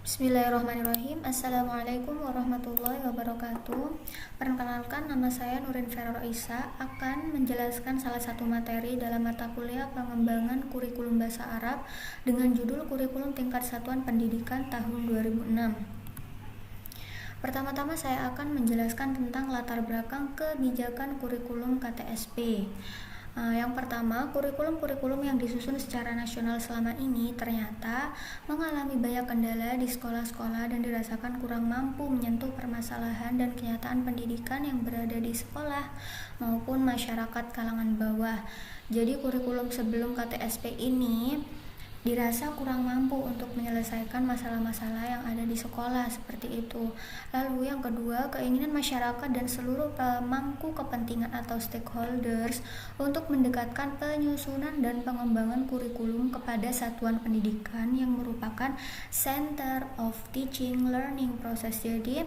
Bismillahirrahmanirrahim. Assalamualaikum warahmatullahi wabarakatuh. Perkenalkan, nama saya Nurin Ferro Isa akan menjelaskan salah satu materi dalam mata kuliah pengembangan kurikulum bahasa Arab dengan judul Kurikulum Tingkat Satuan Pendidikan tahun 2006. Pertama-tama saya akan menjelaskan tentang latar belakang kebijakan kurikulum KTSP. Yang pertama, kurikulum-kurikulum yang disusun secara nasional selama ini ternyata mengalami banyak kendala di sekolah-sekolah dan dirasakan kurang mampu menyentuh permasalahan dan kenyataan pendidikan yang berada di sekolah maupun masyarakat kalangan bawah. Jadi kurikulum sebelum KTSP ini dirasa kurang mampu untuk menyelesaikan masalah-masalah yang ada di sekolah seperti itu. Lalu yang kedua, keinginan masyarakat dan seluruh pemangku kepentingan atau stakeholders untuk mendekatkan penyusunan dan pengembangan kurikulum kepada satuan pendidikan yang merupakan center of teaching learning process. Jadi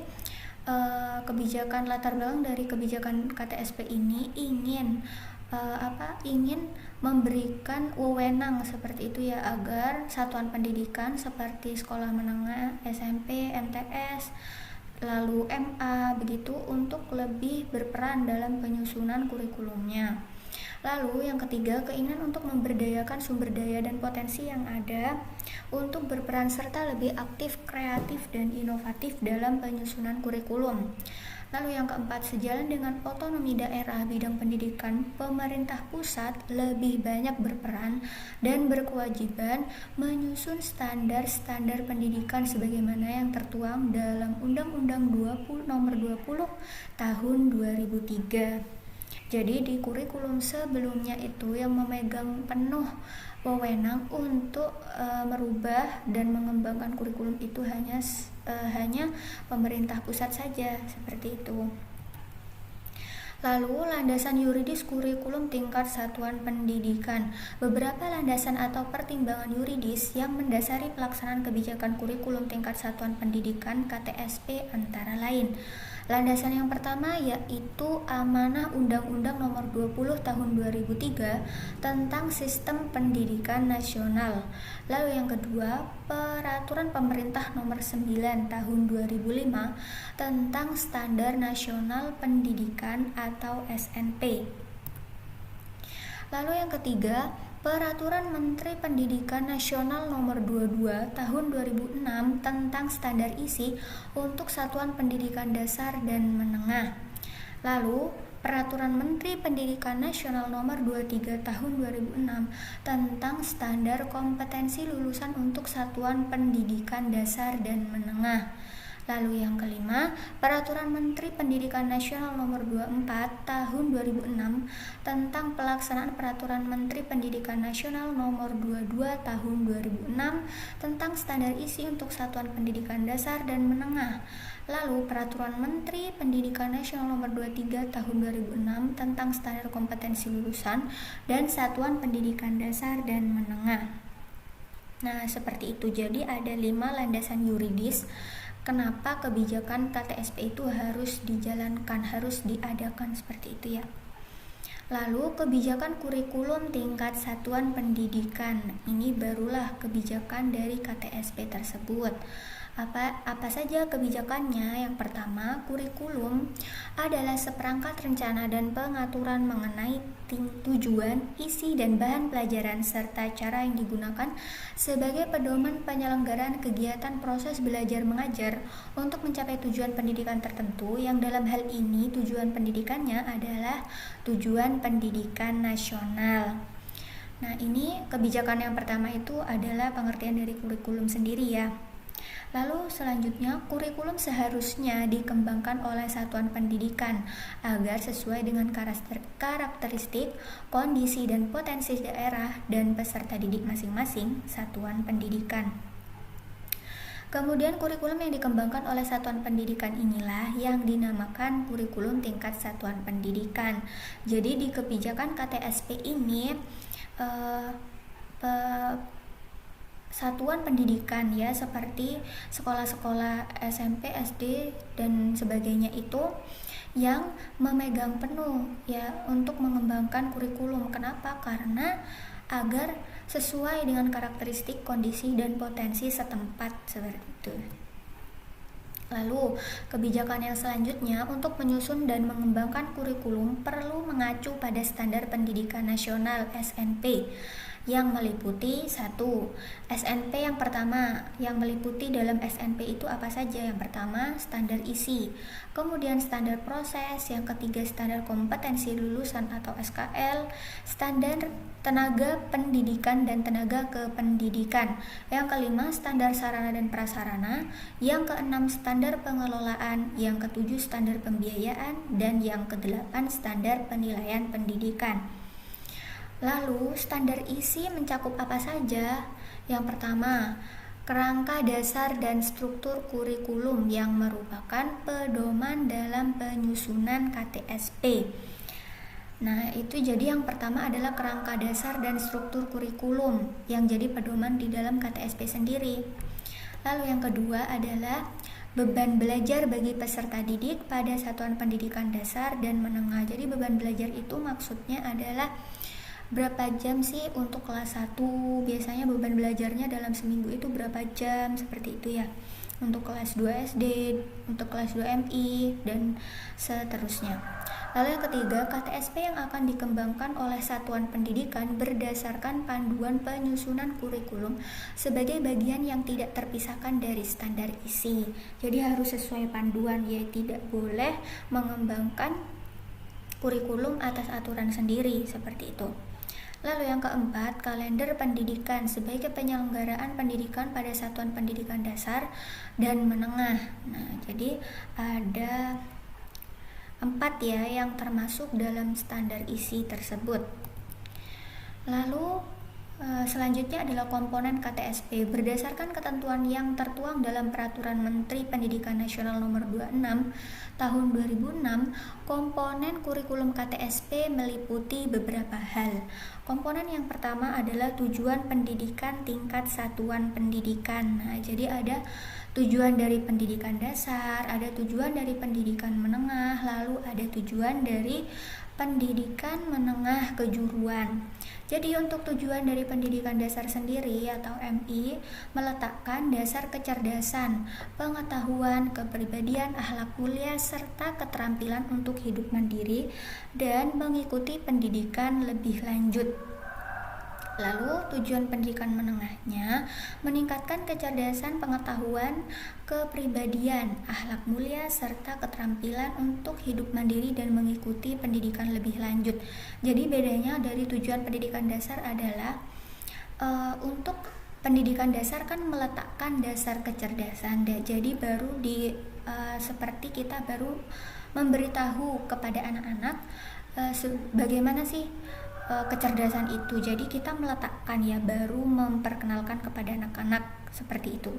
kebijakan latar belakang dari kebijakan KTSP ini ingin memberikan wewenang seperti itu ya, agar satuan pendidikan seperti sekolah menengah, SMP, MTS, lalu MA begitu untuk lebih berperan dalam penyusunan kurikulumnya. Lalu yang ketiga, keinginan untuk memberdayakan sumber daya dan potensi yang ada untuk berperan serta lebih aktif, kreatif, dan inovatif dalam penyusunan kurikulum. Lalu yang keempat, sejalan dengan otonomi daerah bidang pendidikan, pemerintah pusat lebih banyak berperan dan berkewajiban menyusun standar-standar pendidikan sebagaimana yang tertuang dalam Undang-Undang Nomor 20 Tahun 2003. Jadi di kurikulum sebelumnya itu yang memegang penuh wewenang untuk merubah dan mengembangkan kurikulum itu hanya pemerintah pusat saja, seperti itu. Lalu landasan yuridis kurikulum tingkat satuan pendidikan. Beberapa landasan atau pertimbangan yuridis yang mendasari pelaksanaan kebijakan kurikulum tingkat satuan pendidikan KTSP antara lain. Landasan yang pertama yaitu Amanah Undang-Undang Nomor 20 Tahun 2003 tentang Sistem Pendidikan Nasional. Lalu yang kedua, Peraturan Pemerintah Nomor 9 Tahun 2005 tentang Standar Nasional Pendidikan atau SNP. Lalu yang ketiga, Peraturan Menteri Pendidikan Nasional Nomor 22 Tahun 2006 tentang standar isi untuk satuan pendidikan dasar dan menengah. Lalu, Peraturan Menteri Pendidikan Nasional Nomor 23 Tahun 2006 tentang standar kompetensi lulusan untuk satuan pendidikan dasar dan menengah. Lalu yang kelima, Peraturan Menteri Pendidikan Nasional Nomor 24 Tahun 2006 tentang pelaksanaan Peraturan Menteri Pendidikan Nasional Nomor 22 Tahun 2006 tentang standar isi untuk satuan pendidikan dasar dan menengah. Lalu Peraturan Menteri Pendidikan Nasional Nomor 23 Tahun 2006 tentang standar kompetensi lulusan dan satuan pendidikan dasar dan menengah. Nah, seperti itu. Jadi ada 5 landasan yuridis kenapa kebijakan KTSP itu harus dijalankan, harus diadakan seperti itu ya. Lalu kebijakan kurikulum tingkat satuan pendidikan. Ini barulah kebijakan dari KTSP tersebut. Apa saja kebijakannya? Yang pertama, kurikulum adalah seperangkat rencana dan pengaturan mengenai tujuan, isi, dan bahan pelajaran serta cara yang digunakan sebagai pedoman penyelenggaraan kegiatan proses belajar mengajar untuk mencapai tujuan pendidikan tertentu, yang dalam hal ini tujuan pendidikannya adalah tujuan pendidikan nasional. Nah, ini kebijakan yang pertama itu adalah pengertian dari kurikulum sendiri ya. Lalu selanjutnya, kurikulum seharusnya dikembangkan oleh satuan pendidikan agar sesuai dengan karakteristik, kondisi, dan potensi daerah dan peserta didik masing-masing satuan pendidikan. Kemudian kurikulum yang dikembangkan oleh satuan pendidikan inilah yang dinamakan kurikulum tingkat satuan pendidikan. Jadi di kebijakan KTSP ini satuan pendidikan ya, seperti sekolah-sekolah SMP, SD, dan sebagainya itu yang memegang penuh ya untuk mengembangkan kurikulum. Kenapa? Karena agar sesuai dengan karakteristik, kondisi, dan potensi setempat seperti itu. Lalu, kebijakan yang selanjutnya untuk menyusun dan mengembangkan kurikulum perlu mengacu pada Standar Pendidikan Nasional (SNP) yang meliputi 1. SNP yang pertama, yang meliputi dalam SNP itu apa saja? Yang pertama, standar isi, kemudian standar proses, yang ketiga standar kompetensi lulusan atau SKL, standar tenaga pendidikan dan tenaga kependidikan, yang kelima standar sarana dan prasarana, yang keenam standar pengelolaan, yang ketujuh standar pembiayaan, dan yang kedelapan standar penilaian pendidikan. Lalu, standar isi mencakup apa saja? Yang pertama, kerangka dasar dan struktur kurikulum yang merupakan pedoman dalam penyusunan KTSP. Nah, itu jadi yang pertama adalah kerangka dasar dan struktur kurikulum yang jadi pedoman di dalam KTSP sendiri. Lalu yang kedua adalah beban belajar bagi peserta didik pada satuan pendidikan dasar dan menengah. Jadi beban belajar itu maksudnya adalah berapa jam sih untuk kelas 1, biasanya beban belajarnya dalam seminggu itu berapa jam, seperti itu ya. Untuk kelas 2 SD, untuk kelas 2 MI, dan seterusnya. Lalu yang ketiga, KTSP yang akan dikembangkan oleh satuan pendidikan berdasarkan panduan penyusunan kurikulum sebagai bagian yang tidak terpisahkan dari standar isi. Jadi harus sesuai panduan, ya, tidak boleh mengembangkan kurikulum atas aturan sendiri, seperti itu. Lalu yang keempat, kalender pendidikan sebagai penyelenggaraan pendidikan pada satuan pendidikan dasar dan menengah. Nah, jadi ada 4 ya yang termasuk dalam standar isi tersebut. Lalu selanjutnya adalah komponen KTSP. Berdasarkan ketentuan yang tertuang dalam Peraturan Menteri Pendidikan Nasional Nomor 26 Tahun 2006, komponen kurikulum KTSP meliputi beberapa hal. Komponen yang pertama adalah tujuan pendidikan tingkat satuan pendidikan. Nah, jadi ada tujuan dari pendidikan dasar, ada tujuan dari pendidikan menengah, lalu ada tujuan dari pendidikan menengah kejuruan. Jadi untuk tujuan dari pendidikan dasar sendiri atau MI meletakkan dasar kecerdasan, pengetahuan, kepribadian, akhlak mulia, serta keterampilan untuk hidup mandiri dan mengikuti pendidikan lebih lanjut. Lalu tujuan pendidikan menengahnya meningkatkan kecerdasan, pengetahuan, kepribadian, akhlak mulia, serta keterampilan untuk hidup mandiri dan mengikuti pendidikan lebih lanjut. Jadi bedanya dari tujuan pendidikan dasar adalah untuk pendidikan dasar kan meletakkan dasar kecerdasan, jadi baru seperti kita baru memberitahu kepada anak-anak bagaimana sih kecerdasan itu. Jadi kita meletakkan ya, baru memperkenalkan kepada anak-anak seperti itu.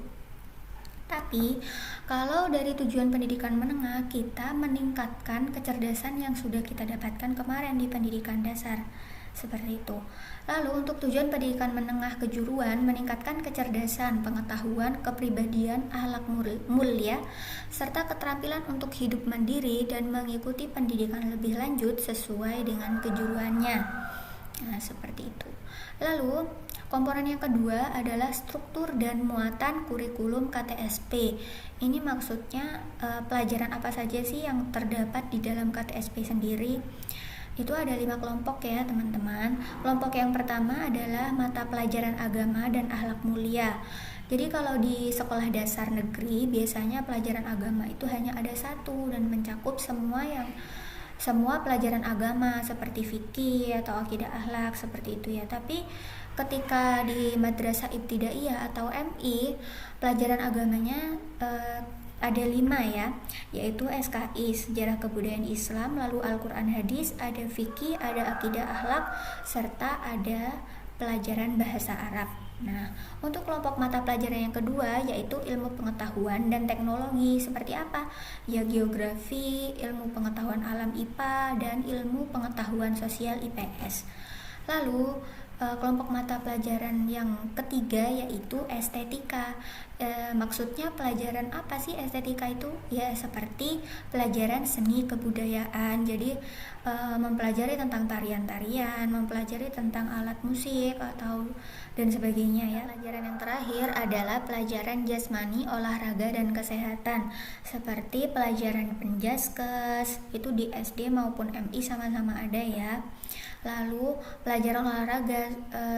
Tapi kalau dari tujuan pendidikan menengah, kita meningkatkan kecerdasan yang sudah kita dapatkan kemarin di pendidikan dasar, seperti itu. Lalu untuk tujuan pendidikan menengah kejuruan, meningkatkan kecerdasan, pengetahuan, kepribadian, akhlak mulia, serta keterampilan untuk hidup mandiri dan mengikuti pendidikan lebih lanjut sesuai dengan kejuruannya. Nah, seperti itu. Lalu komponen yang kedua adalah struktur dan muatan kurikulum KTSP. Ini maksudnya pelajaran apa saja sih yang terdapat di dalam KTSP sendiri. Itu ada 5 kelompok ya teman-teman. Kelompok yang pertama adalah mata pelajaran agama dan akhlak mulia. Jadi kalau di sekolah dasar negeri biasanya pelajaran agama itu hanya ada 1 dan mencakup semua pelajaran agama seperti fikih atau akidah akhlak seperti itu ya. Tapi ketika di madrasah ibtidaiyah atau MI, pelajaran agamanya ada 5 ya, yaitu SKI, sejarah kebudayaan Islam, lalu Al-Quran hadis, ada fikih, ada akidah akhlak, serta ada pelajaran bahasa Arab. Nah, untuk kelompok mata pelajaran yang kedua yaitu ilmu pengetahuan dan teknologi. Seperti apa? Ya, geografi, ilmu pengetahuan alam IPA, dan ilmu pengetahuan sosial IPS. Lalu kelompok mata pelajaran yang ketiga yaitu estetika. Maksudnya pelajaran apa sih estetika itu? Ya seperti pelajaran seni kebudayaan. Jadi mempelajari tentang tarian-tarian, mempelajari tentang alat musik atau dan sebagainya ya. Pelajaran yang terakhir adalah pelajaran jasmani, olahraga dan kesehatan. Seperti pelajaran penjaskes, itu di SD maupun MI sama-sama ada ya. Lalu pelajaran olahraga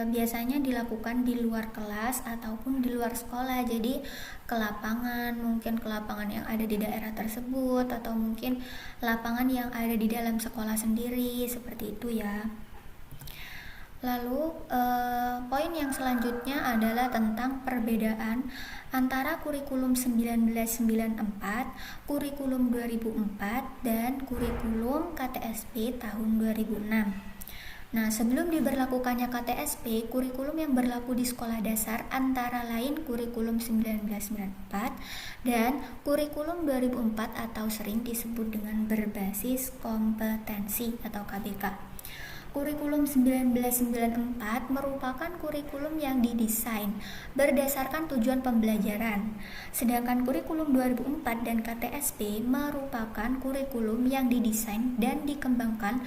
biasanya dilakukan di luar kelas ataupun di luar sekolah. Jadi ke lapangan, mungkin ke lapangan yang ada di daerah tersebut atau mungkin lapangan yang ada di dalam sekolah sendiri, seperti itu ya. Lalu poin yang selanjutnya adalah tentang perbedaan antara kurikulum 1994, kurikulum 2004, dan kurikulum KTSP tahun 2006. Nah, sebelum diberlakukannya KTSP, kurikulum yang berlaku di sekolah dasar antara lain kurikulum 1994 dan kurikulum 2004 atau sering disebut dengan berbasis kompetensi atau KBK. Kurikulum 1994 merupakan kurikulum yang didesain berdasarkan tujuan pembelajaran. Sedangkan kurikulum 2004 dan KTSP merupakan kurikulum yang didesain dan dikembangkan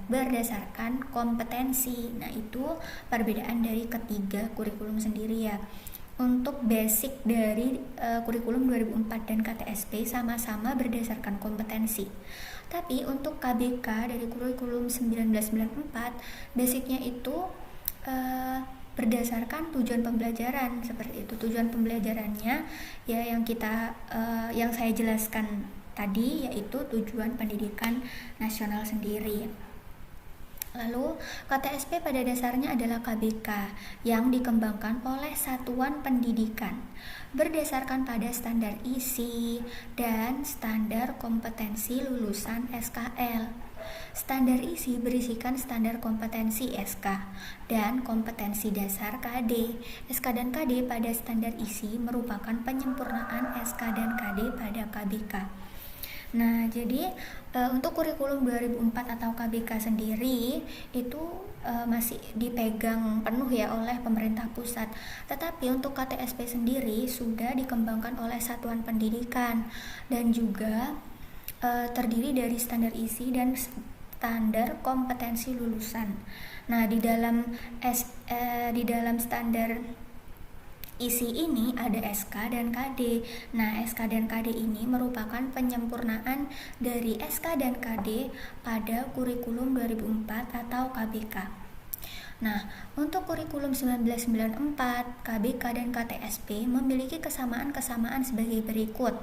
berdasarkan kompetensi. Nah, itu perbedaan dari ketiga kurikulum sendiri ya. Untuk basic dari kurikulum 2004 dan KTSP sama-sama berdasarkan kompetensi. Tapi untuk KBK dari kurikulum 1994, basicnya itu berdasarkan tujuan pembelajaran. Seperti itu tujuan pembelajarannya ya yang saya jelaskan tadi, yaitu tujuan pendidikan nasional sendiri. Lalu KTSP pada dasarnya adalah KBK yang dikembangkan oleh satuan pendidikan berdasarkan pada standar isi dan standar kompetensi lulusan SKL. Standar isi berisikan standar kompetensi SK dan kompetensi dasar KD. SK dan KD pada standar isi merupakan penyempurnaan SK dan KD pada KBK. Nah, jadi untuk kurikulum 2004 atau KBK sendiri itu masih dipegang penuh ya oleh pemerintah pusat. Tetapi untuk KTSP sendiri sudah dikembangkan oleh satuan pendidikan dan juga terdiri dari standar isi dan standar kompetensi lulusan. Nah, di dalam standar isi ini ada SK dan KD. Nah, SK dan KD ini merupakan penyempurnaan dari SK dan KD pada kurikulum 2004 atau KBK. Nah, untuk kurikulum 1994, KBK dan KTSP memiliki kesamaan-kesamaan sebagai berikut.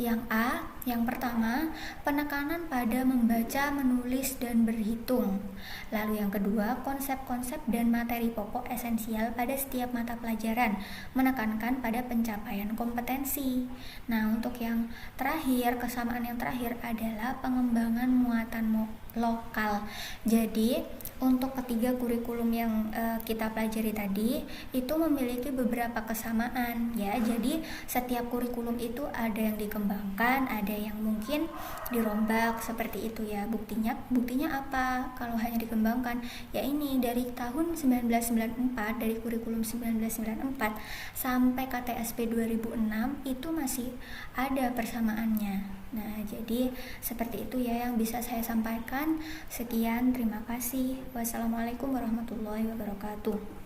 Yang A, yang pertama, penekanan pada membaca, menulis, dan berhitung. Lalu yang kedua, konsep-konsep dan materi pokok esensial pada setiap mata pelajaran, menekankan pada pencapaian kompetensi. Nah, untuk yang terakhir, kesamaan yang terakhir adalah pengembangan muatan lokal. Jadi, untuk ketiga kurikulum yang kita pelajari tadi itu memiliki beberapa kesamaan ya. Jadi setiap kurikulum itu ada yang dikembangkan, ada yang mungkin dirombak seperti itu ya. Buktinya apa kalau hanya dikembangkan? Ya ini dari tahun 1994, dari kurikulum 1994 sampai KTSP 2006 itu masih ada persamaannya. Nah, jadi seperti itu ya yang bisa saya sampaikan. Sekian, terima kasih. Wassalamualaikum warahmatullahi wabarakatuh.